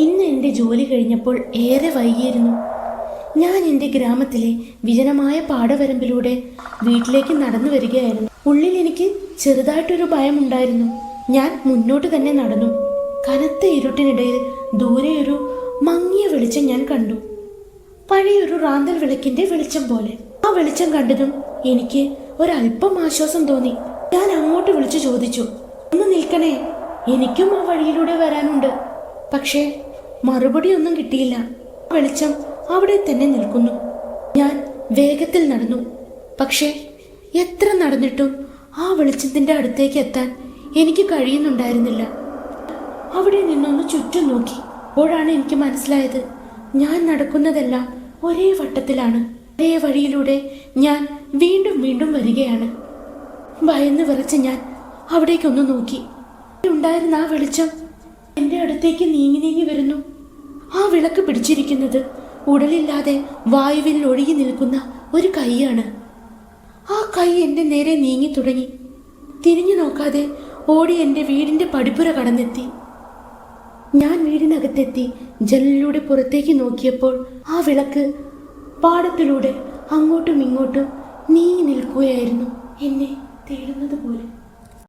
ഇന്ന് എൻ്റെ ജോലി കഴിഞ്ഞപ്പോൾ ഏറെ വൈകിയിരുന്നു. ഞാൻ എൻ്റെ ഗ്രാമത്തിലെ വിജനമായ പാടവരമ്പിലൂടെ വീട്ടിലേക്ക് നടന്നു വരികയായിരുന്നു. ഉള്ളിൽ എനിക്ക് ചെറുതായിട്ടൊരു ഭയമുണ്ടായിരുന്നു. ഞാൻ മുന്നോട്ട് തന്നെ നടന്നു. കനത്ത ഇരുട്ടിനിടയിൽ ദൂരെ ഒരു മങ്ങിയ വെളിച്ചം ഞാൻ കണ്ടു. പഴയൊരു റാന്തൽ വിളക്കിന്റെ വെളിച്ചം പോലെ. ആ വെളിച്ചം കണ്ടതും എനിക്ക് ഒരല്പം ആശ്വാസം തോന്നി. ഞാൻ അങ്ങോട്ട് വിളിച്ചു ചോദിച്ചു, ഒന്ന് നിൽക്കണേ, എനിക്കും ആ വഴിയിലൂടെ വരാനുണ്ട്. പക്ഷേ മറുപടി ഒന്നും കിട്ടിയില്ല. വെളിച്ചം അവിടെ തന്നെ നിൽക്കുന്നു. ഞാൻ വേഗത്തിൽ നടന്നു. പക്ഷേ എത്ര നടന്നിട്ടും ആ വെളിച്ചത്തിന്റെ അടുത്തേക്ക് എത്താൻ എനിക്ക് കഴിയുന്നുണ്ടായിരുന്നില്ല. അവിടെ നിന്നൊന്ന് ചുറ്റും നോക്കി. അപ്പോഴാണ് എനിക്ക് മനസ്സിലായത്, ഞാൻ നടക്കുന്നതെല്ലാം ഒരേ വട്ടത്തിലാണ്. ഒരേ വഴിയിലൂടെ ഞാൻ വീണ്ടും വീണ്ടും വരികയാണ്. ഭയന്ന് വിറച്ച് ഞാൻ അവിടേക്കൊന്ന് നോക്കി. ഉണ്ടായിരുന്ന ആ വെളിച്ചം എൻ്റെ അടുത്തേക്ക് നീങ്ങി നീങ്ങി വരുന്നു. ആ വിളക്ക് പിടിച്ചിരിക്കുന്നത് ഉടലില്ലാതെ വായുവിൽ ഒഴുകി നിൽക്കുന്ന ഒരു കൈയാണ്. ആ കൈ എൻ്റെ നേരെ നീങ്ങി തുടങ്ങി. തിരിഞ്ഞു നോക്കാതെ ഓടി എൻ്റെ വീടിൻ്റെ പടിപ്പുര കടന്നെത്തി. ഞാൻ വീടിനകത്തെത്തി ജനലിലൂടെ പുറത്തേക്ക് നോക്കിയപ്പോൾ ആ വിളക്ക് പാടത്തിലൂടെ അങ്ങോട്ടും ഇങ്ങോട്ടും നീങ്ങി നിൽക്കുകയായിരുന്നു, എന്നെ തേടുന്നത് പോലെ.